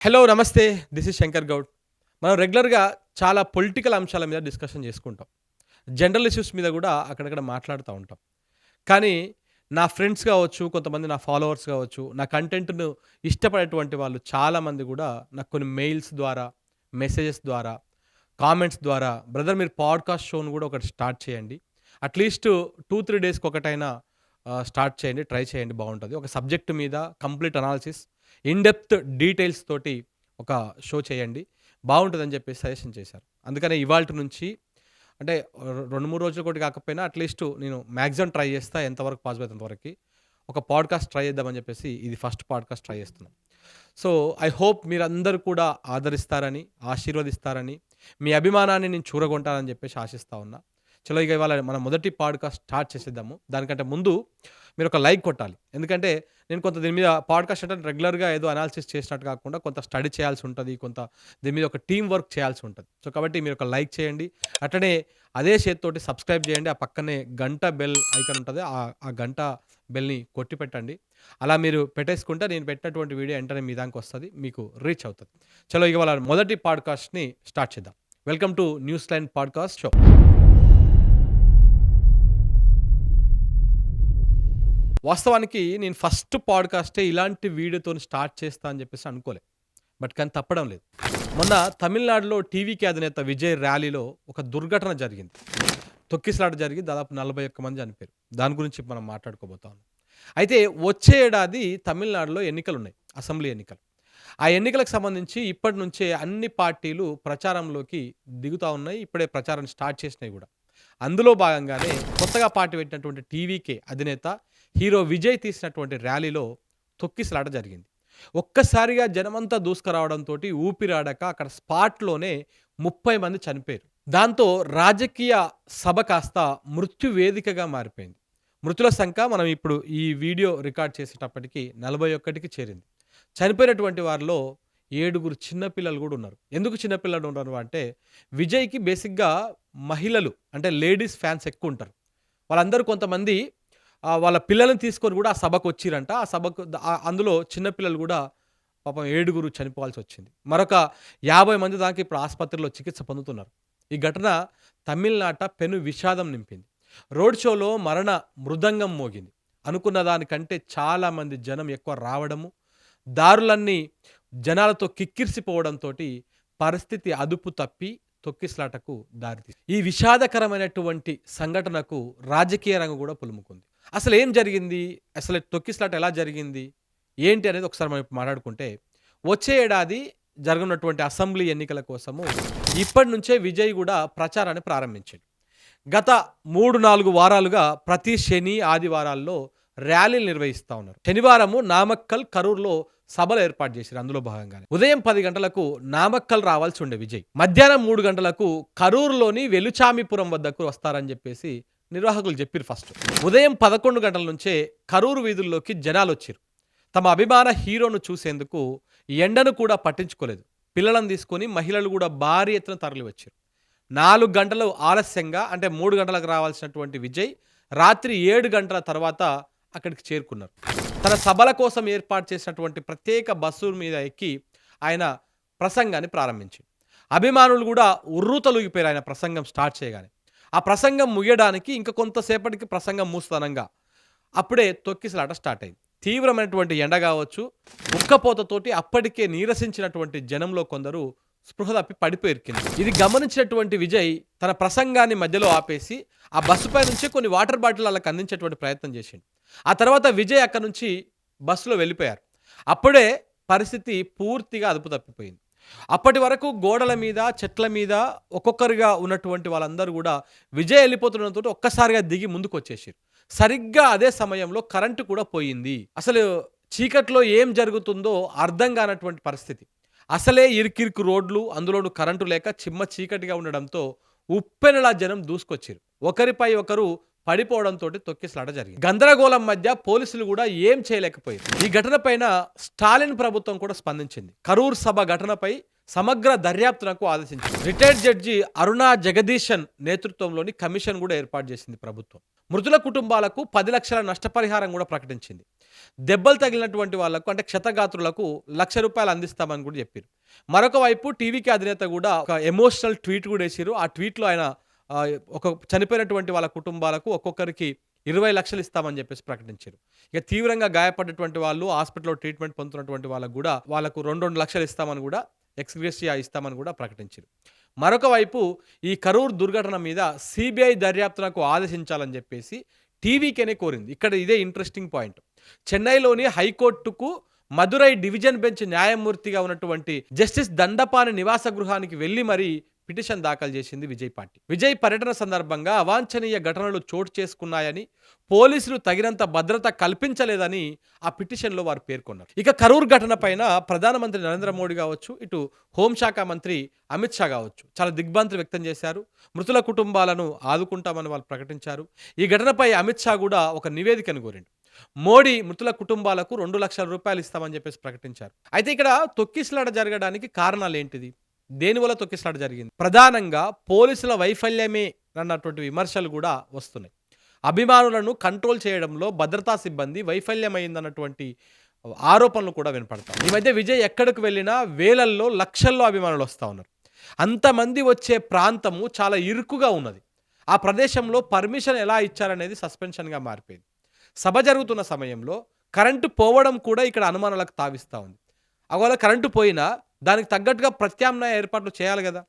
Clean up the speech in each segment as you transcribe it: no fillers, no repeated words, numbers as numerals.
Hello నమస్తే. This is Shankar Goud. మనం రెగ్యులర్‌గా చాలా పొలిటికల్ అంశాల మీద డిస్కషన్ చేసుకుంటాం. జనరల్ ఇష్యూస్ మీద గూడా అక్కడక్కడ మాట్లాడుతా ఉంటాం. కానీ నా ఫ్రెండ్స్ గావచ్చు, కొంతమంది నా ఫాలోవర్స్ గావచ్చు, నా కంటెంట్‌ను ఇష్టపడేటువంటి వాళ్ళు చాలామంది గూడా నాకు కొన్ని మెయిల్స్ ద్వారా, మెసేజెస్ ద్వారా, కామెంట్స్ ద్వారా బ్రదర్ మీరు పాడ్‌కాస్ట్ షోను గూడా ఒకటి స్టార్ట్ చేయండి. అట్‌లీస్ట్ 2, 3 డేస్‌కి ఒకటైనా స్టార్ట్ చేయండి. ట్రై చేయండి బావుంటది. ఒక సబ్జెక్ట్ మీద complete analysis, in depth details తోటి ఒక షో చేయండి. బావుంటదని జెప్పేసి సజెషన్ చేశారు. అందుకనే ఇవాల్టి నుంచి అంటే 2, 3 రోజులకోటి కాకపోయినా అట్‌లీస్ట్ నేను మాక్సిమం ట్రై చేస్తా. ఎంతవరకు పాసిబుల్ అయితే అంతవరకి. ఒక పాడ్‌కాస్ట్ ట్రై చేద్దామని జెప్పేసి ఇది ఫస్ట్ పాడ్‌కాస్ట్ ట్రై చేస్తున్నాం. సో, ఐ హోప్ మీరందరూ కూడా ఆదరిస్తారని, ఆశీర్వదిస్తారని, మీ అభిమానాన్ని నేను చూరగొంటానని జెప్పేసి ఆశిస్తా ఉన్నా. చలో ఇక ఇవాళ మన మొదటి పాడ్‌కాస్ట్ స్టార్ట్ చేసేద్దాము. దానికంటే ముందు మీరొక లైక్ కొట్టాలి. ఎందుకంటే నేను కొంత దీని మీద పాడ్‌కాస్ట్ అంటే రెగ్యులర్‌గా ఏదో అనాలిసిస్ చేసినట్టు కాకుండా కొంత స్టడీ చేయాల్సి ఉంటది. కొంత దీని మీద ఒక టీమ్ వర్క్ చేయాల్సి ఉంటది. సో, కాబట్టి మీరొక లైక్ చేయండి. అట్లనే అదే చేత్తోటి సబ్స్క్రైబ్ చేయండి. ఆ పక్కనే గంట బెల్ ఐకాన్ ఉంటది. ఆ గంట బెల్‌ని కొట్టి పెట్టండి. అలా మీరు పెట్టేసుకుంటే నేను పెట్టినటువంటి వీడియో వెంటనే మీ దానికొస్తది. మీకు రీచ్ అవుతది. చలో ఇక ఇవాళ మొదటి పాడ్‌కాస్ట్‌ని స్టార్ట్ చేద్దాం. Welcome to news line podcast show. వాస్తవానికి నేను ఫస్ట్ పాడ్‌కాస్టే ఇలాంటి వీడియోతోని స్టార్ట్ చేస్తా అని చెప్పేసి అనుకోలే. కానీ తప్పడం లేదు. మొన్న తమిళనాడులో టీవీకే అధినేత విజయ్ ర్యాలీలో ఒక దుర్ఘటన జరిగింది. తొక్కిసలాట జరిగి దాదాపు 41 మంది చనిపోయారు. దాని గురించి మనం మాట్లాడుకోబోతా ఉన్నాం. అయితే వచ్చే ఏడాది తమిళనాడులో ఎన్నికలున్నాయి. అసెంబ్లీ ఎన్నికలు. ఆ ఎన్నికలకు సంబంధించి ఇప్పటి నుంచే అన్ని పార్టీలు ప్రచారంలోకి దిగుతా ఉన్నాయి. ఇప్పుడే ప్రచారం స్టార్ట్ చేసినాయి గూడా. అందులో భాగంగానే కొత్తగా పార్టీ పెట్టినటువంటి టీవీకే అధినేత హీరో విజయ్ తీసినటువంటి ర్యాలీలో తొక్కిసలాట జరిగింది. ఒక్కసారిగా జనమంతా దూసుకురావడంతోటి ఊపిరాడక అక్కడ స్పాట్‌లోనే 30 మంది చనిపోయారు. దాంతో రాజకీయ సభ కాస్త మృత్యు వేదికగా మారిపోయింది. మృతుల సంఖ్య మనం ఇప్పుడు ఈ వీడియో రికార్డ్ చేసేటప్పటికి 41కి చేరింది. చనిపోయినటువంటి వారిలో 7గురు చిన్న పిల్లలు గూడా ఉన్నారు. ఎందుకు చిన్న పిల్లలు ఉన్నారు అంటే విజయ్‌కి బేసిక్‌గా మహిళలు అంటే లేడీస్ ఫ్యాన్స్ ఎక్కువుంటారు. వాళ్ళందరూ కొంతమంది వాళ్ళ పిల్లల్ని తీసుకొని గూడా ఆ సభకొచ్చిరంట. ఆ సభకు అందులో చిన్న పిల్లలు గూడా పాపం 7గురు చనిపోవాల్సొచ్చింది. మరొక 50 మంది దాకా ఇప్పుడు ఆస్పత్రిలో చికిత్స పొందుతున్నారు. ఈ ఘటన తమిళనాట పెను విషాదం నింపింది. రోడ్ షోలో మరణ మృదంగం మోగింది. అనుకున్న దానికంటే చాలా మంది జనం ఎక్కువ రావడము, దారులన్నీ జనాలతో కిక్కిరిసిపోవడంతోటి పరిస్థితి అదుపు తప్పి తొక్కిసలాటకు దారితీసింది. ఈ విషాదకరమైనటువంటి సంఘటనకు రాజకీయ రంగం గూడా పులుముకుంది. అసలేం జరిగింది? అసలు తొక్కిసలాట ఎలా జరిగింది? ఏంటి అనేది ఒకసారి మనం ఇప్పుడు మాట్లాడుకుంటే, వచ్చే ఏడాది జరగనున్నటువంటి అసెంబ్లీ ఎన్నికల కోసము ఇప్పటి నుంచే విజయ్ గూడా ప్రచారాన్ని ప్రారంభించాడు. గత 3, 4 వారాలుగా ప్రతి శని, ఆదివారాల్లో ర్యాలీలు నిర్వహిస్తా ఉన్నారు. శనివారము నామక్కల్, కరూర్‌లో సభలు ఏర్పాటు చేసిర్రు అందులో భాగంగానే. ఉదయం 10 గంటలకు నామక్కల్ రావాల్సి ఉండే విజయ్. మధ్యాహ్నం 3 గంటలకు కరూర్‌లోని వెలుచామిపురం వద్దకు వస్తారని చెప్పేసి నిర్వాహకులు చెప్పిర్రు ఫస్ట్. ఉదయం 11 గంటల నుంచే కరూరు వీధుల్లోకి జనాలొచ్చిర్రు. తమ అభిమాన హీరోను చూసేందుకు ఎండను కూడా పట్టించుకోలేదు. పిల్లలను తీసుకొని మహిళలు కూడా భారీ ఎత్తున తరలివచ్చారు. 4 గంటలు ఆలస్యంగా అంటే 3 గంటలకు రావాల్సినటువంటి విజయ్ రాత్రి 7 గంటల తర్వాత అక్కడికి చేరుకున్నారు. తన సభల కోసం ఏర్పాటు చేసినటువంటి ప్రత్యేక బస్సు మీద ఎక్కి ఆయన ప్రసంగాన్ని ప్రారంభించారు. అభిమానులు కూడా ఉర్రూతలూగిపోయారు ఆయన ప్రసంగం స్టార్ట్ చేయగానే. ఆ ప్రసంగం ముగియడానికి ఇంక కొంతసేపటికి ప్రసంగం మూస్తనంగా అప్పుడే తొక్కిసలాట స్టార్ట్ అయింది. తీవ్రమైనటువంటి ఎండ గావచ్చు, ఉక్కపోతతోటి అప్పటికే నీరసించినటువంటి జనంలో కొందరు స్పృహ తప్పి పడిపోయారు కింద. ఇది గమనించినటువంటి విజయ్ తన ప్రసంగాన్ని మధ్యలో ఆపేసి ఆ బస్సుపై నుంచే కొన్ని వాటర్ బాటిల్ ఆళ్ళకి అందించేటువంటి ప్రయత్నం చేసిండు. ఆ తర్వాత విజయ్ అక్కడి నుంచి బస్సులో వెళ్ళిపోయారు. అప్పుడే పరిస్థితి పూర్తిగా అదుపు తప్పిపోయింది. అప్పటి వరకు గోడల మీద, చెట్ల మీద ఒక్కొక్కరుగా ఉన్నటువంటి వాళ్ళందరూ గూడా విజయ్ ఎళ్ళిపోతుండడంతోటి ఒక్కసారిగా దిగి ముందుకొచ్చేసిర్రు. సరిగ్గా అదే సమయంలో కరెంట్ కూడా పోయింది. అసలు చీకట్లో ఏం జరుగుతుందో అర్థం గానటువంటి పరిస్థితి. అసలే ఇరుకిరుకు రోడ్లు, అందులోనూ కరెంటు లేక చిమ్మ చీకటిగా ఉండడంతో ఉప్పెనలా జనం దూసుకొచ్చిర్రు. ఒకరిపై ఒకరు పడిపోవడంతోటి తొక్కిసలాట జరిగింది. గందరగోళం మధ్య పోలీసులు కూడా ఏం చేయలేకపోయారు. ఈ ఘటన పైన స్టాలిన్ ప్రభుత్వం కూడా స్పందించింది. కరూర్ సభ ఘటనపై సమగ్ర దర్యాప్తునకు ఆదేశించింది. రిటైర్డ్ జడ్జి అరుణా జగదీశన్ నేతృత్వంలోని కమిషన్ కూడా ఏర్పాటు చేసింది ప్రభుత్వం. మృతుల కుటుంబాలకు 10 లక్షల నష్టపరిహారం కూడా ప్రకటించింది. దెబ్బలు తగిలినటువంటి వాళ్ళకు అంటే క్షతగాత్రులకు ₹1,00,000 అందిస్తామని కూడా చెప్పారు. మరొక వైపు టీవీకి అధినేత కూడా ఒక ఎమోషనల్ ట్వీట్ కూడా వేసిర్రు. ఆ ట్వీట్‌లో ఆయన ఒక చనిపోయినటువంటి వాళ్ళ కుటుంబాలకు ఒక్కొక్కరికి 20,00,000 ఇస్తామని చెప్పేసి ప్రకటించారు. ఇక తీవ్రంగా గాయపడ్డటువంటి వాళ్ళు హాస్పిటల్‌లో ట్రీట్‌మెంట్ పొందుతున్నటువంటి వాళ్ళకు కూడా వాళ్ళకు 2 లక్షలు ఇస్తామని కూడా ఎక్స్‌గ్రేషియా ఇస్తామని కూడా ప్రకటించారు. మరొక వైపు ఈ కరూర్ దుర్ఘటన మీద సీబీఐ దర్యాప్తునకు ఆదేశించాలని చెప్పేసి టీవీకేనే కోరింది. ఇక్కడ ఇదే ఇంట్రెస్టింగ్ పాయింట్. చెన్నైలోని హైకోర్టుకు మదురై డివిజన్ బెంచ్ న్యాయమూర్తిగా ఉన్నటువంటి జస్టిస్ దండపాని నివాస గృహానికి వెళ్లి మరీ పిటిషన్ దాఖలు చేసింది విజయ్ పార్టీ. విజయ్ పర్యటన సందర్భంగా అవాంఛనీయ ఘటనలు చోటు చేసుకున్నాయని, పోలీసులు తగినంత భద్రత కల్పించలేదని ఆ పిటిషన్లో వారు పేర్కొన్నారు. ఇక కరూర్ ఘటన పైన ప్రధానమంత్రి నరేంద్ర మోడీ కావచ్చు, ఇటు హోంశాఖ మంత్రి అమిత్ షా కావచ్చు చాలా దిగ్భ్రాంతి వ్యక్తం చేశారు. మృతుల కుటుంబాలను ఆదుకుంటామని వాళ్ళు ప్రకటించారు. ఈ ఘటనపై అమిత్ షా కూడా ఒక నివేదికను కోరిండు. మోడీ మృతుల కుటుంబాలకు ₹2,00,000 ఇస్తామని చెప్పేసి ప్రకటించారు. అయితే ఇక్కడ తొక్కిసలాట జరగడానికి కారణాలు ఏంటిది? దేనివల్ల తొక్కిసలాట జరిగింది? ప్రధానంగా పోలీసుల వైఫల్యమే అన్నటువంటి విమర్శలు కూడా వస్తున్నాయి. అభిమానులను కంట్రోల్ చేయడంలో భద్రతా సిబ్బంది వైఫల్యమైందన్నటువంటి ఆరోపణలు కూడా వినపడతాయి. ఈ మధ్య విజయ్ ఎక్కడికి వెళ్ళినా వేలల్లో లక్షల్లో అభిమానులు వస్తూ ఉన్నారు. అంతమంది వచ్చే ప్రాంతము చాలా ఇరుకుగా ఉన్నది. ఆ ప్రదేశంలో పర్మిషన్ ఎలా ఇచ్చారనేది సస్పెన్షన్గా మారిపోయింది. సభ జరుగుతున్న సమయంలో కరెంటు పోవడం కూడా ఇక్కడ అనుమానాలకు తావిస్తూ ఉంది. ఒకవేళ కరెంటు పోయినా దానికి తగ్గట్టుగా ప్రత్యామ్నాయ ఏర్పాట్లు చేయాలి కదా,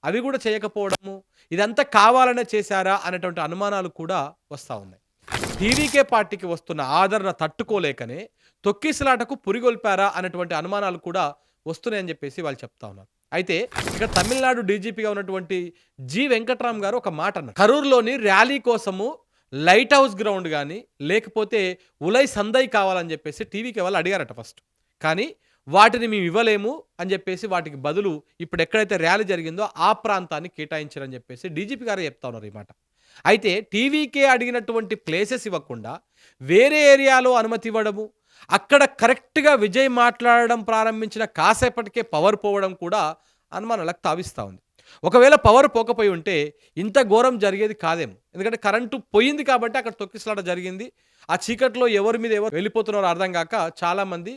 అవి కూడా చేయకపోవడము, ఇదంతా కావాలనే చేశారా అనేటువంటి అనుమానాలు కూడా వస్తూ ఉన్నాయి. టీవీకే పార్టీకి వస్తున్న ఆదరణ తట్టుకోలేకనే తొక్కిసలాటకు పురిగొల్పారా అనేటువంటి అనుమానాలు కూడా వస్తున్నాయని చెప్పేసి వాళ్ళు చెప్తా ఉన్నారు. అయితే ఇక్కడ తమిళనాడు డీజీపీగా ఉన్నటువంటి జి వెంకట్రామ్ గారు ఒక మాట అన్నారు. కరూర్లోని ర్యాలీ కోసము లైట్ హౌస్ గ్రౌండ్ కానీ లేకపోతే ఉలై సందై కావాలని చెప్పేసి టీవీకి వాళ్ళు అడిగారట ఫస్ట్. కానీ వాటిని మేము ఇవ్వలేము అని చెప్పేసి వాటికి బదులు ఇప్పుడు ఎక్కడైతే ర్యాలీ జరిగిందో ఆ ప్రాంతాన్ని కేటాయించారని చెప్పేసి డీజీపీ గారు చెప్తా ఉన్నారు ఈ మాట. అయితే టీవీకే అడిగినటువంటి ప్లేసెస్ ఇవ్వకుండా వేరే ఏరియాలో అనుమతి ఇవ్వడము, అక్కడ కరెక్ట్గా విజయ్ మాట్లాడడం ప్రారంభించిన కాసేపటికే పవర్ పోవడం కూడా అనుమానాలకు తావిస్తూ ఉంది. ఒకవేళ పవర్ పోకపోయి ఉంటే ఇంత ఘోరం జరిగేది కాదేమో. ఎందుకంటే కరెంటు పోయింది కాబట్టి అక్కడ తొక్కిసలాట జరిగింది. ఆ చీకట్లో ఎవరి మీద ఎవరు వెళ్ళిపోతున్నారో అర్థం కాక చాలామంది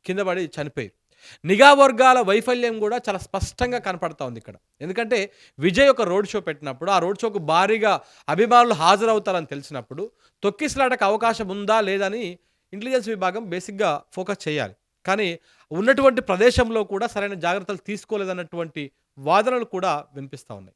కింద పడి చనిపోయారు. నిఘా వర్గాల వైఫల్యం కూడా చాలా స్పష్టంగా కనపడతా ఉంది ఇక్కడ. ఎందుకంటే విజయ్ ఒక రోడ్ షో పెట్టినప్పుడు ఆ రోడ్ షోకు భారీగా అభిమానులు హాజరవుతారని తెలిసినప్పుడు తొక్కిసలాటకు అవకాశం ఉందా లేదని ఇంటెలిజెన్స్ విభాగం బేసిక్గా ఫోకస్ చేయాలి. కానీ ఉన్నటువంటి ప్రదేశంలో కూడా సరైన జాగ్రత్తలు తీసుకోలేదన్నటువంటి వాదనలు కూడా వినిపిస్తూ ఉన్నాయి.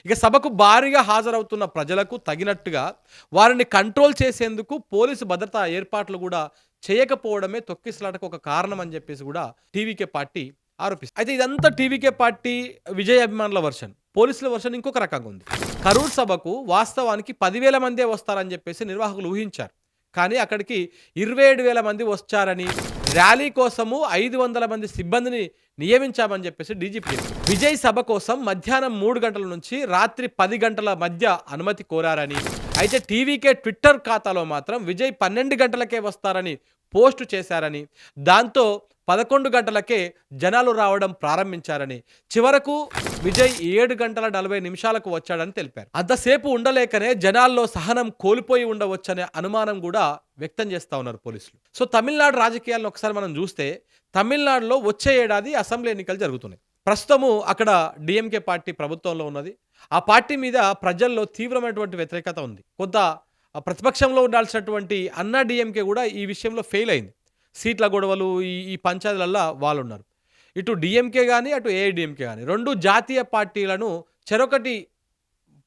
ఇక సభకు భారీగా హాజరవుతున్న ప్రజలకు తగినట్టుగా వారిని కంట్రోల్ చేసేందుకు పోలీసు భద్రతా ఏర్పాట్లు కూడా చేయకపోవడమే తొక్కిసలాటకు ఒక కారణం అని చెప్పేసి కూడా టీవీకే పార్టీ ఆరోపిస్తుంది. అయితే ఇదంతా టీవీకే పార్టీ విజయ్ అభిమానుల వర్షన్. పోలీసుల వర్షన్ ఇంకొక రకంగా ఉంది. కరూర్ సభకు వాస్తవానికి 10,000 మందే వస్తారని చెప్పేసి నిర్వాహకులు ఊహించారు. కానీ అక్కడికి 27,000 మంది వచ్చారని, ర్యాలీ కోసము 500 మంది సిబ్బందిని నియమించామని చెప్పేసి డీజీపీ చెప్పారు. విజయ్ సభ కోసం మధ్యాహ్నం 3 గంటల నుంచి రాత్రి 10 గంటల మధ్య అనుమతి కోరారని, అయితే టీవీకే ట్విట్టర్ ఖాతాలో మాత్రం విజయ్ 12 గంటలకే వస్తారని పోస్టు చేశారని, దాంతో 11 గంటలకే జనాలు రావడం ప్రారంభించారని, చివరకు విజయ్ 7:40 వచ్చాడని తెలిపారు. అంతసేపు ఉండలేకనే జనాల్లో సహనం కోల్పోయి ఉండవచ్చనే అనుమానం కూడా వ్యక్తం చేస్తా ఉన్నారు పోలీసులు. సో తమిళనాడు రాజకీయాలను ఒకసారి మనం చూస్తే తమిళనాడులో వచ్చే ఏడాది అసెంబ్లీ ఎన్నికలు జరుగుతున్నాయి. ప్రస్తుతము అక్కడ డిఎంకే పార్టీ ప్రభుత్వంలో ఉన్నది. ఆ పార్టీ మీద ప్రజల్లో తీవ్రమైనటువంటి వ్యతిరేకత ఉంది. కొంత ప్రతిపక్షంలో ఉండాల్సినటువంటి అన్నా డిఎంకే కూడా ఈ విషయంలో ఫెయిల్ అయింది. సీట్ల గొడవలు ఈ పంచాయతీలల్లో వాళ్ళు ఉన్నారు. ఇటు డిఎంకే కానీ అటు ఏఐడిఎంకే కానీ 2 జాతీయ పార్టీలను చెరొకటి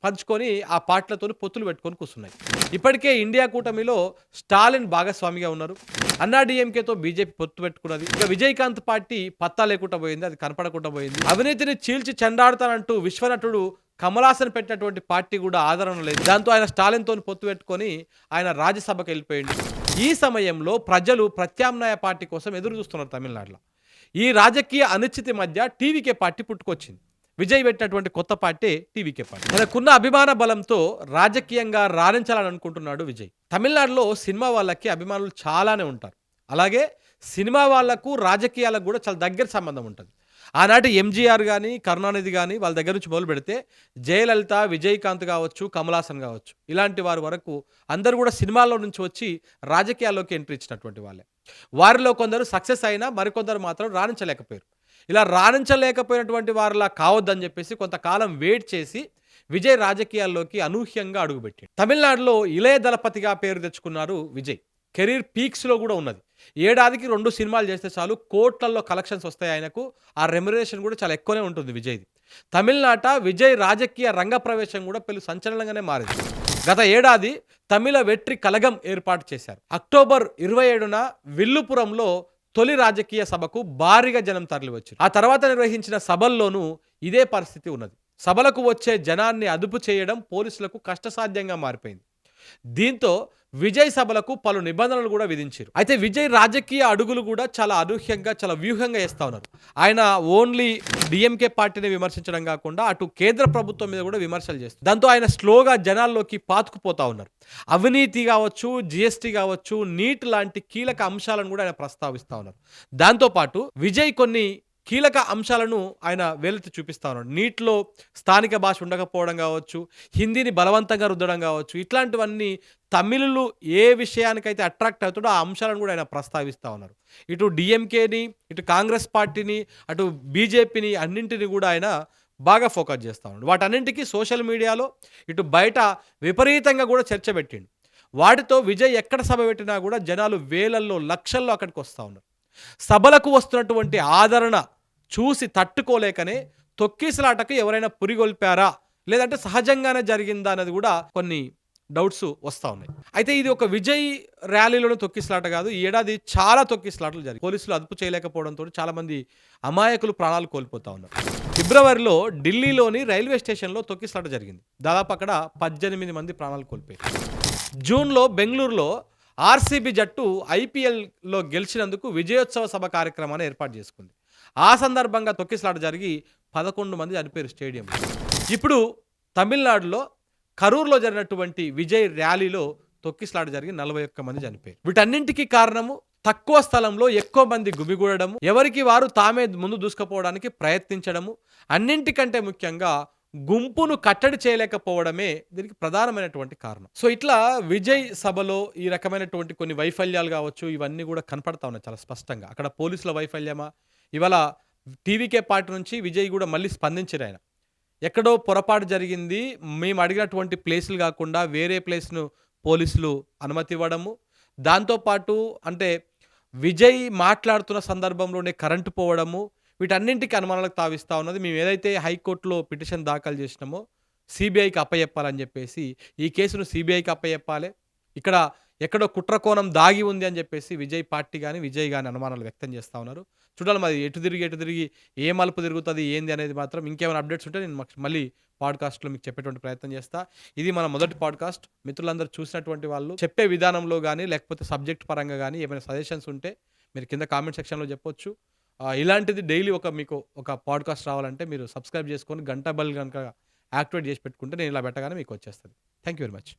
పంచుకొని ఆ పార్టీలతో పొత్తులు పెట్టుకొని కూర్చున్నాయి. ఇప్పటికే ఇండియా కూటమిలో స్టాలిన్ భాగస్వామిగా ఉన్నారు. అన్నా డిఎంకేతో బీజేపీ పొత్తు పెట్టుకున్నది. ఇక విజయకాంత్ పార్టీ పత్తా లేకుండా పోయింది, అది కనపడకుండా పోయింది. అవినీతిని చీల్చి చెండాడుతానంటూ విశ్వనటుడు కమలాసన్ పెట్టినటువంటి పార్టీ కూడా ఆదరణ లేదు. దాంతో ఆయన స్టాలిన్తో పొత్తు పెట్టుకొని ఆయన రాజ్యసభకు వెళ్ళిపోయింది. ఈ సమయంలో ప్రజలు ప్రత్యామ్నాయ పార్టీ కోసం ఎదురు చూస్తున్నారు తమిళనాడులో. ఈ రాజకీయ అనిశ్చితి మధ్య టీవీకే పార్టీ పుట్టుకొచ్చింది. విజయ్ పెట్టినటువంటి కొత్త పార్టీ టీవీకే పార్టీ. తనకున్న అభిమాన బలంతో రాజకీయంగా రాణించాలని అనుకుంటున్నాడు విజయ్. తమిళనాడులో సినిమా వాళ్ళకి అభిమానులు చాలానే ఉంటారు. అలాగే సినిమా వాళ్లకు రాజకీయాలకు కూడా చాలా దగ్గర సంబంధం ఉంటుంది. ఆనాటి ఎంజీఆర్ గాని, కరుణానిధి గాని వాళ్ళ దగ్గర నుంచి మొదలుపెడితే జయలలిత, విజయకాంత్ గావచ్చు, కమల్ హాసన్ గావచ్చు. ఇలాంటి వారి వరకు అందరూ గూడా సినిమాల్లో నుంచి వచ్చి రాజకీయాల్లోకి ఎంట్రీ ఇచ్చినటువంటి వాళ్ళే. వారిలో కొందరు సక్సెస్ అయినా మరికొందరు మాత్రం రాణించలేకపోయారు. ఇలా రాణించలేకపోయినటువంటి వారిలా కావద్దని జెప్పేసి కొంతకాలం వెయిట్ చేసి విజయ్ రాజకీయాల్లోకి అనూహ్యంగా అడుగుపెట్టాడు. తమిళనాడులో ఇళయ దళపతిగా పేరు తెచ్చుకున్నారు విజయ్. కెరీర్ పీక్స్‌లో గూడా ఉన్నది. ఏడాదికి 2 సినిమాలు చేస్తే చాలు కోట్లల్లో కలెక్షన్స్ వస్తాయి ఆయనకు. ఆ రెమ్యునరేషన్ గూడా చాలా ఎక్కువనే ఉంటుంది విజయ్‌ది. తమిళనాట విజయ్ రాజకీయ రంగ ప్రవేశం గూడా పెను సంచలనంగానే మారింది. గత ఏడాది తమిళ వెట్రి కలగం ఏర్పాటు చేశారు. అక్టోబర్ 27న విల్లుపురంలో తొలి రాజకీయ సభకు భారీగా జనం తరలివచ్చారు. ఆ తర్వాత నిర్వహించిన సభల్లోనూ ఇదే పరిస్థితి ఉన్నది. సభలకు వచ్చే జనాన్ని అదుపు చేయడం పోలీసులకు కష్టసాధ్యంగా మారిపోయింది. దీంతో విజయ్ సభలకు పలు నిబంధనలు కూడా విధించారు. అయితే విజయ్ రాజకీయ అడుగులు కూడా చాలా అనూహ్యంగా, చాలా వ్యూహంగా వేస్తా ఉన్నారు. ఆయన ఓన్లీ డీఎంకే పార్టీని విమర్శించడం కాకుండా అటు కేంద్ర ప్రభుత్వం మీద కూడా విమర్శలు చేస్తారు. దాంతో ఆయన స్లోగా జనాల్లోకి పాతుకుపోతా ఉన్నారు. అవినీతి కావచ్చు, జీఎస్టీ కావచ్చు, నీట్ లాంటి కీలక అంశాలను కూడా ఆయన ప్రస్తావిస్తా ఉన్నారు. దాంతోపాటు విజయ్ కొన్ని కీలక అంశాలను ఆయన వేలెత్తి చూపిస్తా ఉన్నాడు. నీట్‌లో స్థానిక భాష ఉండకపోవడం కావచ్చు, హిందీని బలవంతంగా రుద్దడం కావచ్చు, ఇట్లాంటివన్నీ తమిళులు ఏ విషయానికైతే అట్రాక్ట్ అవుతాడో ఆ అంశాలను కూడా ఆయన ప్రస్తావిస్తా ఉన్నారు. ఇటు డీఎంకేని, ఇటు కాంగ్రెస్ పార్టీని, అటు బీజేపీని అన్నింటిని కూడా ఆయన బాగా ఫోకస్ చేస్తా ఉన్నాడు. వాటన్నింటికి సోషల్ మీడియాలో, ఇటు బయట విపరీతంగా కూడా చర్చ పెట్టిండు. వాటితో విజయ్ ఎక్కడ సభ పెట్టినా కూడా జనాలు వేలల్లో, లక్షల్లో అక్కడికి వస్తా ఉన్నారు. సభలకు వస్తున్నటువంటి ఆదరణ చూసి తట్టుకోలేకనే తొక్కిసలాటకు ఎవరైనా పురిగొల్పారా? లేదంటే సహజంగానే జరిగిందా? అనేది కూడా కొన్ని డౌట్స్ వస్తా ఉన్నాయి. అయితే ఇది ఒక విజయ్ ర్యాలీలోనే తొక్కిసలాట కాదు. ఈ ఏడాది చాలా తొక్కిసలాటలు జరిగాయి. పోలీసులు అదుపు చేయలేకపోవడంతో చాలామంది అమాయకులు ప్రాణాలు కోల్పోతా ఉన్నారు. ఫిబ్రవరిలో ఢిల్లీలోని రైల్వే స్టేషన్‌లో తొక్కిసలాట జరిగింది. దాదాపు అక్కడ 18 మంది ప్రాణాలు కోల్పోయారు. జూన్‌లో బెంగుళూరులో ఆర్‌సీబీ జట్టు ఐపీఎల్‌లో గెలిచినందుకు విజయోత్సవ సభ కార్యక్రమాన్ని ఏర్పాటు చేసుకుంది. ఆ సందర్భంగా తొక్కిసలాట జరిగి 11 మంది చనిపోయారు స్టేడియంలో. ఇప్పుడు తమిళనాడులో కరూర్‌లో జరిగినటువంటి విజయ్ ర్యాలీలో తొక్కిసలాట జరిగి 41 మంది చనిపోయారు. వీటన్నింటికి కారణము తక్కువ స్థలంలో ఎక్కువ మంది గుమిగూడడము, ఎవరికి వారు తామే ముందు దూసుకుపోవడానికి ప్రయత్నించడము, అన్నింటికంటే ముఖ్యంగా గుంపును కట్టడి చేయలేకపోవడమే దీనికి ప్రధానమైనటువంటి కారణం. సో ఇట్లా విజయ్ సభలో ఈ రకమైనటువంటి కొన్ని వైఫల్యాలు కావచ్చు, ఇవన్నీ కూడా కనపడతా ఉన్నాయి చాలా స్పష్టంగా. అక్కడ పోలీసుల వైఫల్యమా, ఇవాళ టీవీకే పార్టీ నుంచి విజయ్ కూడా మళ్ళీ స్పందించారు ఆయన. ఎక్కడో పొరపాటు జరిగింది, మేము అడిగినటువంటి ప్లేసులు కాకుండా వేరే ప్లేస్‌ను పోలీసులు అనుమతి ఇవ్వడము, దాంతోపాటు అంటే విజయ్ మాట్లాడుతున్న సందర్భంలోనే కరెంటు పోవడము, వీటన్నింటికి అనుమానాలకు తావిస్తా ఉన్నది. మేము ఏదైతే హైకోర్టులో పిటిషన్ దాఖలు చేసినామో సీబీఐకి అప్పజెప్పాలని చెప్పేసి, ఈ కేసును సీబీఐకి అప్పజెప్పాలి. ఇక్కడ ఎక్కడో కుట్ర కోణం దాగి ఉంది అని చెప్పేసి విజయ్ పార్టీ గాని, విజయ్ గాని అనుమానాలు వ్యక్తం చేస్తా ఉన్నారు. చూడాలి మరి ఎటు తిరిగి ఏ మలుపు తిరుగుతది ఏంది అనేది మాత్రం ఇంకేమైనా అప్డేట్స్ ఉంటే నేను మళ్ళీ పాడ్‌కాస్ట్‌లో మీకు చెప్పేటువంటి ప్రయత్నం చేస్తా. ఇది మన మొదటి పాడ్‌కాస్ట్. మిత్రులందరూ చూసినటువంటి వాళ్ళు చెప్పే విధానంలో గాని, లేకపోతే సబ్జెక్ట్ పరంగా గాని ఏమైనా సజెషన్స్ ఉంటే మీరు కింద కామెంట్ సెక్షన్‌లో చెప్పొచ్చు. ఇలాంటిది డైలీ మీకు ఒక పాడ్‌కాస్ట్ రావాలంటే మీరు సబ్స్క్రైబ్ చేసుకొని గంట బెల్ గనుక యాక్టివేట్ చేసి పెట్టుకుంటే నేను ఇలా పెట్టగానే మీకు వచ్చేస్తది. Thank you very much.